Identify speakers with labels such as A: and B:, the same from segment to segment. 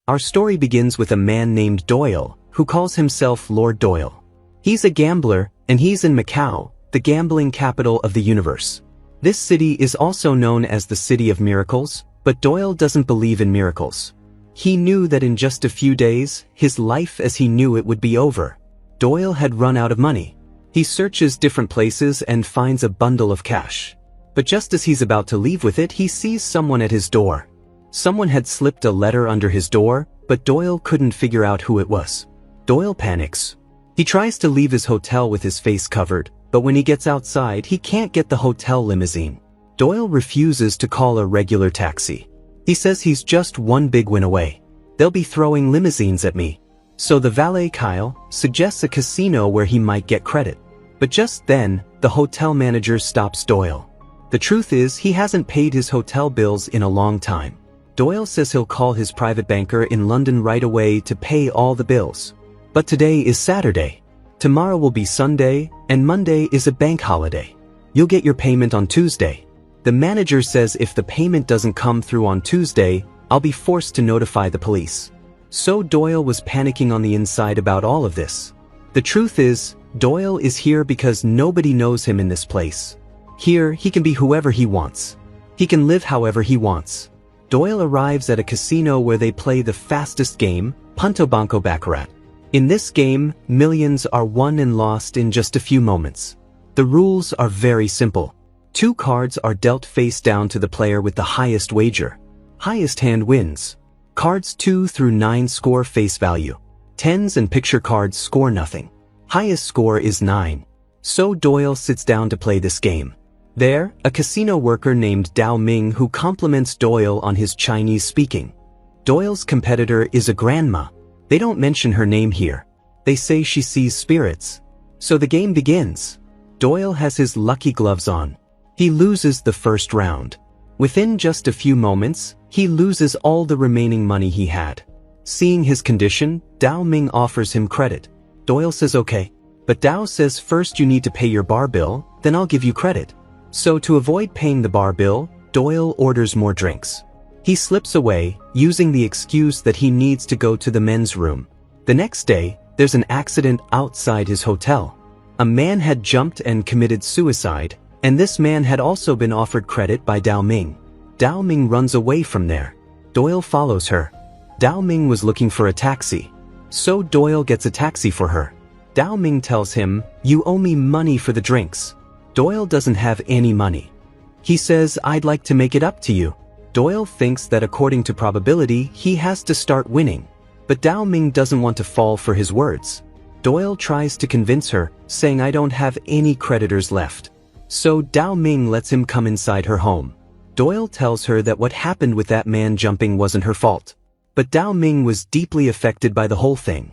A: Our story begins with a man named Doyle, who calls himself Lord Doyle. He's a gambler, and he's in Macau, the gambling capital of the universe. This city is also known as the City of Miracles, but Doyle doesn't believe in miracles. He knew that in just a few days, his life as he knew it would be over. Doyle had run out of money. He searches different places and finds a bundle of cash. But just as he's about to leave with it, he sees someone at his door. Someone had slipped a letter under his door, but Doyle couldn't figure out who it was. Doyle panics. He tries to leave his hotel with his face covered, but when he gets outside, he can't get the hotel limousine. Doyle refuses to call a regular taxi. He says he's just one big win away. They'll be throwing limousines at me. So the valet Kyle suggests a casino where he might get credit. But just then, the hotel manager stops Doyle. The truth is, he hasn't paid his hotel bills in a long time. Doyle says he'll call his private banker in London right away to pay all the bills. But today is Saturday. Tomorrow will be Sunday, and Monday is a bank holiday. You'll get your payment on Tuesday. The manager says if the payment doesn't come through on Tuesday, I'll be forced to notify the police. So Doyle was panicking on the inside about all of this. The truth is, Doyle is here because nobody knows him in this place. Here, he can be whoever he wants. He can live however he wants. Doyle arrives at a casino where they play the fastest game, Punto Banco Baccarat. In this game, millions are won and lost in just a few moments. The rules are very simple. 2 cards are dealt face down to the player with the highest wager. Highest hand wins. Cards 2 through 9 score face value. 10s and picture cards score nothing. Highest score is 9. So Doyle sits down to play this game. There, a casino worker named Dao Ming who compliments Doyle on his Chinese speaking. Doyle's competitor is a grandma. They don't mention her name here. They say she sees spirits. So the game begins. Doyle has his lucky gloves on. He loses the first round. Within just a few moments, he loses all the remaining money he had. Seeing his condition, Dao Ming offers him credit. Doyle says okay. But Dao says first you need to pay your bar bill, then I'll give you credit. So to avoid paying the bar bill, Doyle orders more drinks. He slips away, using the excuse that he needs to go to the men's room. The next day, there's an accident outside his hotel. A man had jumped and committed suicide, and this man had also been offered credit by Dao Ming. Dao Ming runs away from there. Doyle follows her. Dao Ming was looking for a taxi. So Doyle gets a taxi for her. Dao Ming tells him, "You owe me money for the drinks." Doyle doesn't have any money. He says, "I'd like to make it up to you." Doyle thinks that according to probability, he has to start winning. But Dao Ming doesn't want to fall for his words. Doyle tries to convince her, saying I don't have any creditors left. So Dao Ming lets him come inside her home. Doyle tells her that what happened with that man jumping wasn't her fault. But Dao Ming was deeply affected by the whole thing.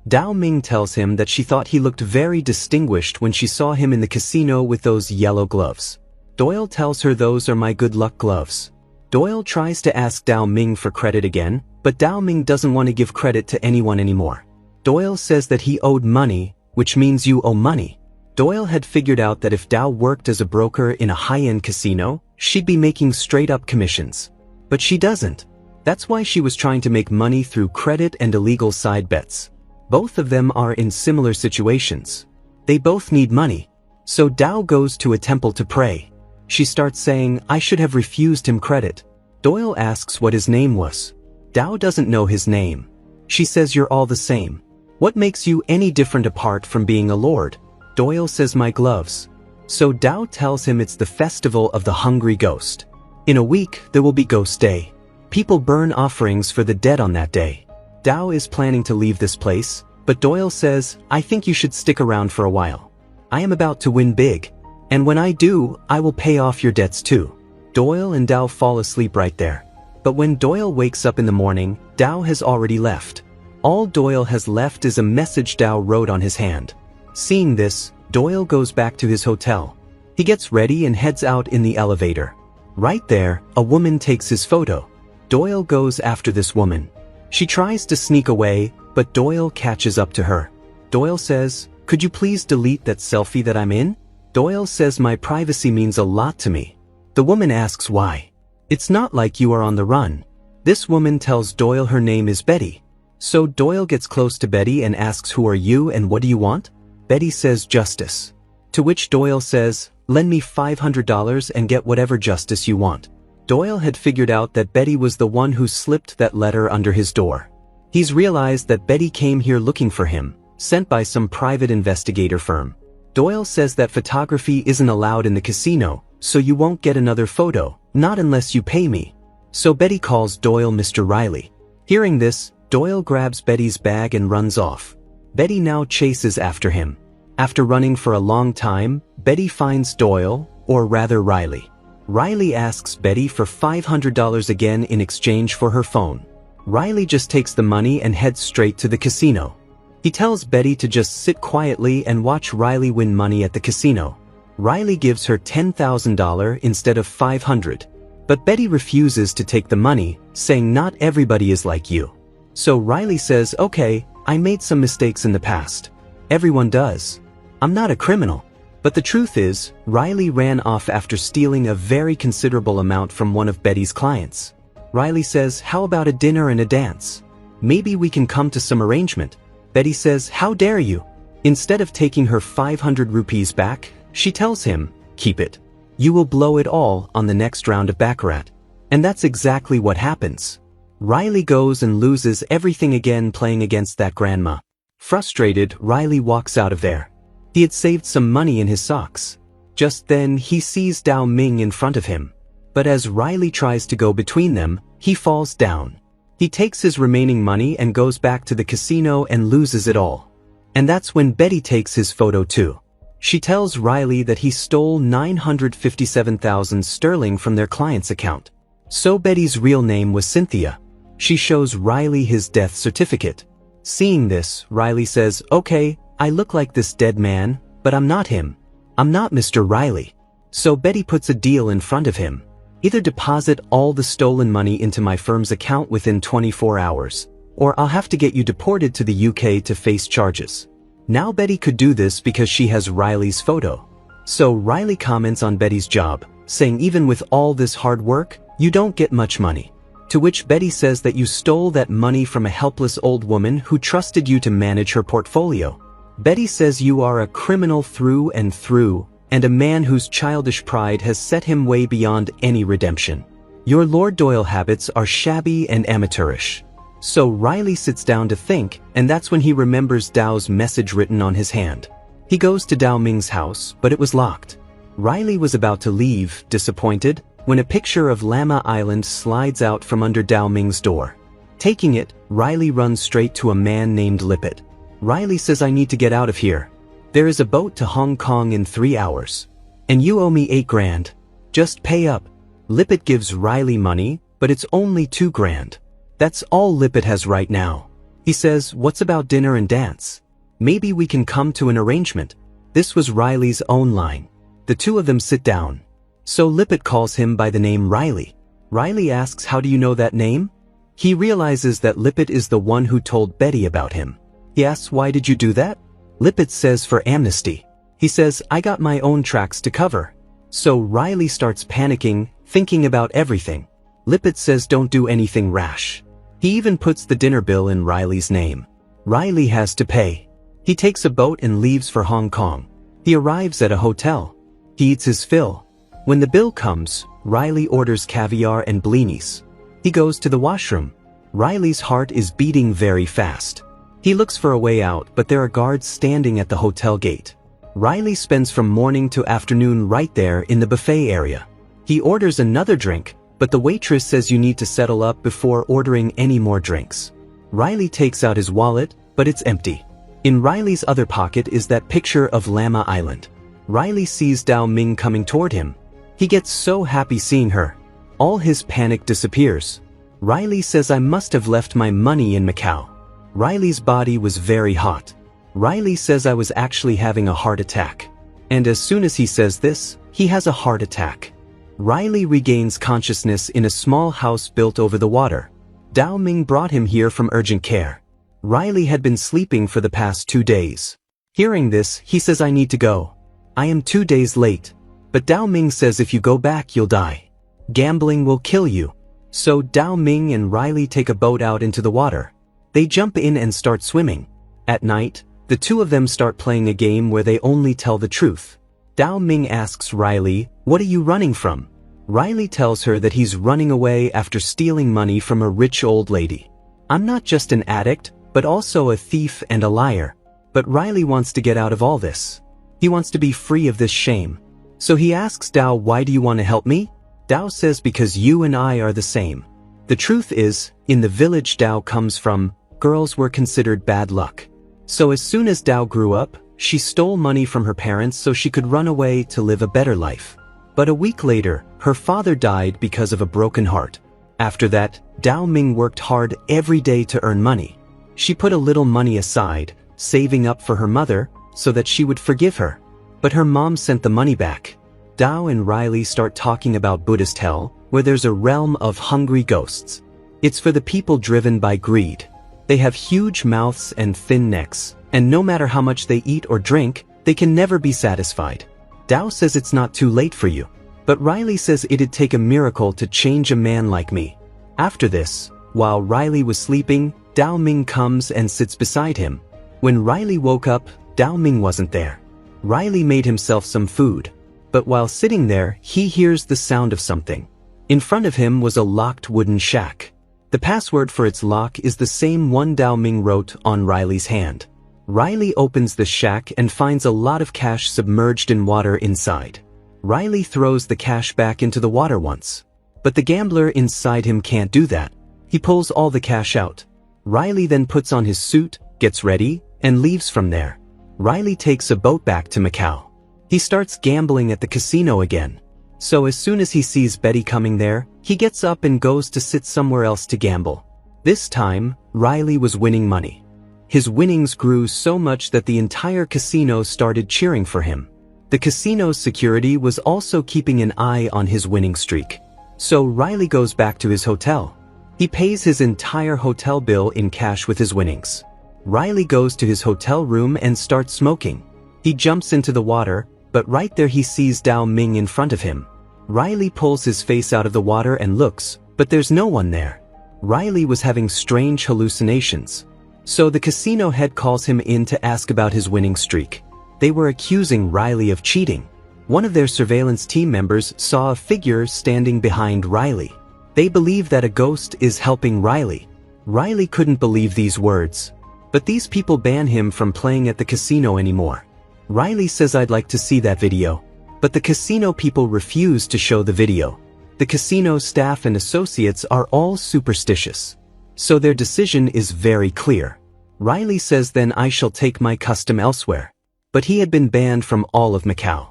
A: Dao Ming tells him that she thought he looked very distinguished when she saw him in the casino with those yellow gloves. Doyle tells her those are my good luck gloves. Doyle tries to ask Dao Ming for credit again, but Dao Ming doesn't want to give credit to anyone anymore. Doyle says that he owed money, which means you owe money. Doyle had figured out that if Dao worked as a broker in a high-end casino, she'd be making straight-up commissions. But she doesn't. That's why she was trying to make money through credit and illegal side bets. Both of them are in similar situations. They both need money. So Dao goes to a temple to pray. She starts saying, I should have refused him credit. Doyle asks what his name was. Dao doesn't know his name. She says you're all the same. What makes you any different apart from being a lord? Doyle says my gloves. So Dao tells him it's the festival of the hungry ghost. In a week, there will be Ghost Day. People burn offerings for the dead on that day. Dao is planning to leave this place, but Doyle says, I think you should stick around for a while. I am about to win big. And when I do, I will pay off your debts too. Doyle and Dao fall asleep right there. But when Doyle wakes up in the morning, Dao has already left. All Doyle has left is a message Dao wrote on his hand. Seeing this, Doyle goes back to his hotel. He gets ready and heads out in the elevator. Right there, a woman takes his photo. Doyle goes after this woman. She tries to sneak away, but Doyle catches up to her. Doyle says, could you please delete that selfie that I'm in? Doyle says my privacy means a lot to me. The woman asks why. It's not like you are on the run. This woman tells Doyle her name is Betty. So Doyle gets close to Betty and asks, "Who are you and what do you want?" Betty says, "Justice." To which Doyle says, "Lend me $500 and get whatever justice you want." Doyle had figured out that Betty was the one who slipped that letter under his door. He's realized that Betty came here looking for him, sent by some private investigator firm. Doyle says that photography isn't allowed in the casino, so you won't get another photo, not unless you pay me. So Betty calls Doyle Mr. Riley. Hearing this, Doyle grabs Betty's bag and runs off. Betty now chases after him. After running for a long time, Betty finds Doyle, or rather Riley. Riley asks Betty for $500 again in exchange for her phone. Riley just takes the money and heads straight to the casino. He tells Betty to just sit quietly and watch Riley win money at the casino. Riley gives her $10,000 instead of $500. But Betty refuses to take the money, saying not everybody is like you. So Riley says, "Okay, I made some mistakes in the past. Everyone does. I'm not a criminal." But the truth is, Riley ran off after stealing a very considerable amount from one of Betty's clients. Riley says, "How about a dinner and a dance? Maybe we can come to some arrangement." Betty says, "How dare you?" Instead of taking her 500 rupees back, she tells him, "Keep it. You will blow it all on the next round of baccarat." And that's exactly what happens. Riley goes and loses everything again playing against that grandma. Frustrated, Riley walks out of there. He had saved some money in his socks. Just then, he sees Dao Ming in front of him. But as Riley tries to go between them, he falls down. He takes his remaining money and goes back to the casino and loses it all. And that's when Betty takes his photo too. She tells Riley that he stole 957,000 sterling from their client's account. So Betty's real name was Cynthia. She shows Riley his death certificate. Seeing this, Riley says, "Okay, I look like this dead man, but I'm not him. I'm not Mr. Riley." So Betty puts a deal in front of him. "Either deposit all the stolen money into my firm's account within 24 hours, or I'll have to get you deported to the UK to face charges." Now Betty could do this because she has Riley's photo. So Riley comments on Betty's job, saying even with all this hard work, you don't get much money. To which Betty says that you stole that money from a helpless old woman who trusted you to manage her portfolio. Betty says you are a criminal through and through, and a man whose childish pride has set him way beyond any redemption. Your Lord Doyle habits are shabby and amateurish. So Riley sits down to think, and that's when he remembers Dao's message written on his hand. He goes to Dao Ming's house, but it was locked. Riley was about to leave, disappointed, when a picture of Lama Island slides out from under Dao Ming's door. Taking it, Riley runs straight to a man named Lipit. Riley says, "I need to get out of here. There is a boat to Hong Kong in 3 hours. And you owe me 8 grand. Just pay up." Lipit gives Riley money, but it's only 2 grand. That's all Lipit has right now. He says, "What's about dinner and dance? Maybe we can come to an arrangement." This was Riley's own line. The two of them sit down. So Lipit calls him by the name Riley. Riley asks, "How do you know that name?" He realizes that Lipit is the one who told Betty about him. He asks, "Why did you do that?" Lipit says, "For amnesty." He says, "I got my own tracks to cover." So Riley starts panicking, thinking about everything. Lipit says, "Don't do anything rash." He even puts the dinner bill in Riley's name. Riley has to pay. He takes a boat and leaves for Hong Kong. He arrives at a hotel. He eats his fill. When the bill comes, Riley orders caviar and blinis. He goes to the washroom. Riley's heart is beating very fast. He looks for a way out, but there are guards standing at the hotel gate. Riley spends from morning to afternoon right there in the buffet area. He orders another drink, but the waitress says you need to settle up before ordering any more drinks. Riley takes out his wallet, but it's empty. In Riley's other pocket is that picture of Lama Island. Riley sees Dao Ming coming toward him. He gets so happy seeing her. All his panic disappears. Riley says, "I must have left my money in Macau." Riley's body was very hot. Riley says, "I was actually having a heart attack." And as soon as he says this, he has a heart attack. Riley regains consciousness in a small house built over the water. Dao Ming brought him here from urgent care. Riley had been sleeping for the past 2 days. Hearing this, he says, "I need to go. I am 2 days late." But Dao Ming says, "If you go back, you'll die. Gambling will kill you." So Dao Ming and Riley take a boat out into the water. They jump in and start swimming. At night, the two of them start playing a game where they only tell the truth. Dao Ming asks Riley, "What are you running from?" Riley tells her that he's running away after stealing money from a rich old lady. "I'm not just an addict, but also a thief and a liar." But Riley wants to get out of all this. He wants to be free of this shame. So he asks Dao, "Why do you want to help me?" Dao says, "Because you and I are the same." The truth is, in the village Dao comes from, girls were considered bad luck. So as soon as Dao grew up, she stole money from her parents so she could run away to live a better life. But a week later, her father died because of a broken heart. After that, Dao Ming worked hard every day to earn money. She put a little money aside, saving up for her mother, so that she would forgive her. But her mom sent the money back. Dao and Riley start talking about Buddhist hell, where there's a realm of hungry ghosts. It's for the people driven by greed. They have huge mouths and thin necks, and no matter how much they eat or drink, they can never be satisfied. Dao says it's not too late for you. But Riley says it'd take a miracle to change a man like me. After this, while Riley was sleeping, Dao Ming comes and sits beside him. When Riley woke up, Dao Ming wasn't there. Riley made himself some food. But while sitting there, he hears the sound of something. In front of him was a locked wooden shack. The password for its lock is the same one Dao Ming wrote on Riley's hand. Riley opens the shack and finds a lot of cash submerged in water inside. Riley throws the cash back into the water once. But the gambler inside him can't do that. He pulls all the cash out. Riley then puts on his suit, gets ready, and leaves from there. Riley takes a boat back to Macau. He starts gambling at the casino again. So as soon as he sees Betty coming there, he gets up and goes to sit somewhere else to gamble. This time, Riley was winning money. His winnings grew so much that the entire casino started cheering for him. The casino's security was also keeping an eye on his winning streak. So Riley goes back to his hotel. He pays his entire hotel bill in cash with his winnings. Riley goes to his hotel room and starts smoking. He jumps into the water, but right there he sees Dao Ming in front of him. Riley pulls his face out of the water and looks, but there's no one there. Riley was having strange hallucinations. So the casino head calls him in to ask about his winning streak. They were accusing Riley of cheating. One of their surveillance team members saw a figure standing behind Riley. They believe that a ghost is helping Riley. Riley couldn't believe these words. But these people ban him from playing at the casino anymore. Riley says, "I'd like to see that video." But the casino people refuse to show the video. The casino staff and associates are all superstitious. So their decision is very clear. Riley says, "Then I shall take my custom elsewhere." But he had been banned from all of Macau.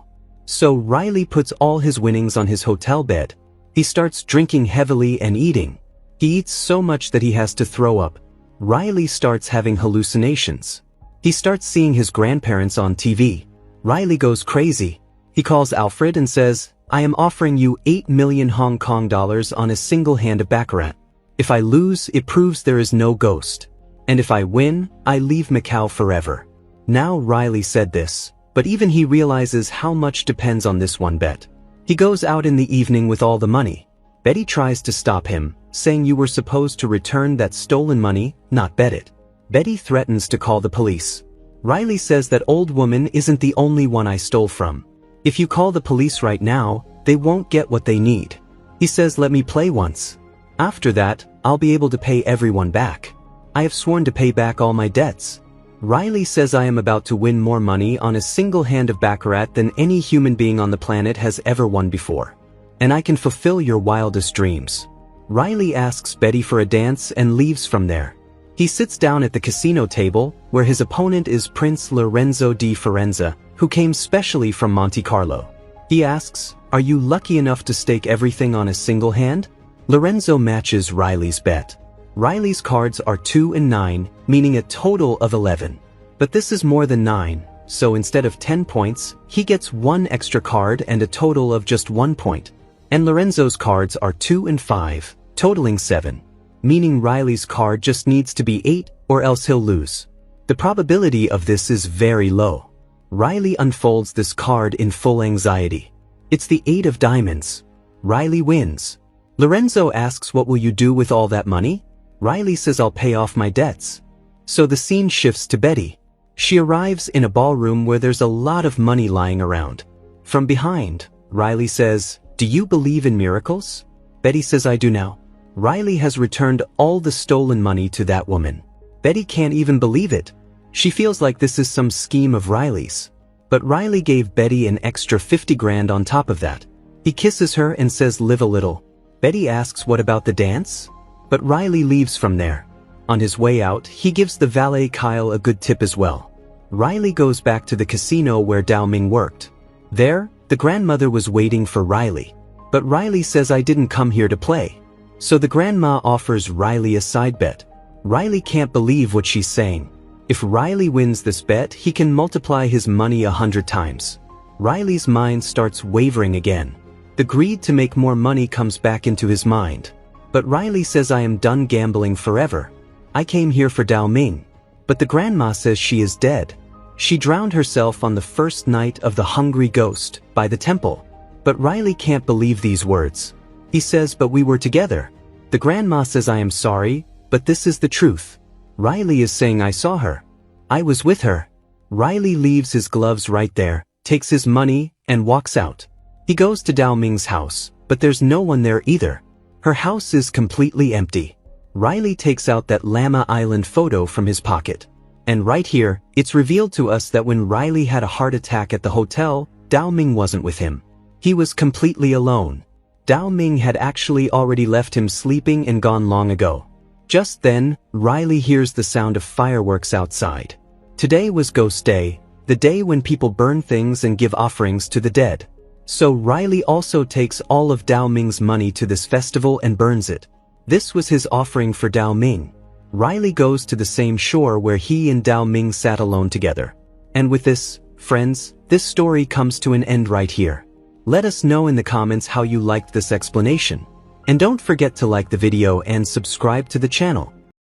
A: So Riley puts all his winnings on his hotel bed. He starts drinking heavily and eating. He eats so much that he has to throw up. Riley starts having hallucinations. He starts seeing his grandparents on TV. Riley goes crazy. He calls Alfred and says, "I am offering you 8 million Hong Kong dollars on a single hand of baccarat. If I lose, it proves there is no ghost. And if I win, I leave Macau forever." Now Riley said this, but even he realizes how much depends on this one bet. He goes out in the evening with all the money. Betty tries to stop him, saying you were supposed to return that stolen money, not bet it. Betty threatens to call the police. Riley says that old woman isn't the only one I stole from. If you call the police right now, they won't get what they need. He says, "Let me play once. After that, I'll be able to pay everyone back. I have sworn to pay back all my debts." Riley says, "I am about to win more money on a single hand of baccarat than any human being on the planet has ever won before. And I can fulfill your wildest dreams." Riley asks Betty for a dance and leaves from there. He sits down at the casino table, where his opponent is Prince Lorenzo di Firenze, who came specially from Monte Carlo. He asks, "Are you lucky enough to stake everything on a single hand?" Lorenzo matches Riley's bet. Riley's cards are 2 and 9, meaning a total of 11. But this is more than 9, so instead of 10 points, he gets 1 extra card and a total of just 1 point. And Lorenzo's cards are 2 and 5, totaling 7. Meaning Riley's card just needs to be 8 or else he'll lose. The probability of this is very low. Riley unfolds this card in full anxiety. It's the 8 of diamonds. Riley wins. Lorenzo asks, what will you do with all that money? Riley says, I'll pay off my debts. So the scene shifts to Betty. She arrives in a ballroom where there's a lot of money lying around. From behind, Riley says, do you believe in miracles? Betty says, I do now. Riley has returned all the stolen money to that woman. Betty can't even believe it. She feels like this is some scheme of Riley's. But Riley gave Betty an extra 50 grand on top of that. He kisses her and says, live a little. Betty asks, what about the dance? But Riley leaves from there. On his way out, he gives the valet Kyle a good tip as well. Riley goes back to the casino where Dao Ming worked. There, the grandmother was waiting for Riley. But Riley says, I didn't come here to play. So the grandma offers Riley a side bet. Riley can't believe what she's saying. If Riley wins this bet, he can multiply his money 100 times. Riley's mind starts wavering again. The greed to make more money comes back into his mind. But Riley says, I am done gambling forever. I came here for Dao Ming. But the grandma says she is dead. She drowned herself on the first night of the Hungry Ghost by the temple. But Riley can't believe these words. He says, but we were together. The grandma says, I am sorry, but this is the truth. Riley is saying, I saw her. I was with her. Riley leaves his gloves right there, takes his money, and walks out. He goes to Dao Ming's house, but there's no one there either. Her house is completely empty. Riley takes out that Llama Island photo from his pocket. And right here, it's revealed to us that when Riley had a heart attack at the hotel, Dao Ming wasn't with him. He was completely alone. Dao Ming had actually already left him sleeping and gone long ago. Just then, Riley hears the sound of fireworks outside. Today was Ghost Day, the day when people burn things and give offerings to the dead. So Riley also takes all of Dao Ming's money to this festival and burns it. This was his offering for Dao Ming. Riley goes to the same shore where he and Dao Ming sat alone together. And with this, friends, this story comes to an end right here. Let us know in the comments how you liked this explanation. And don't forget to like the video and subscribe to the channel.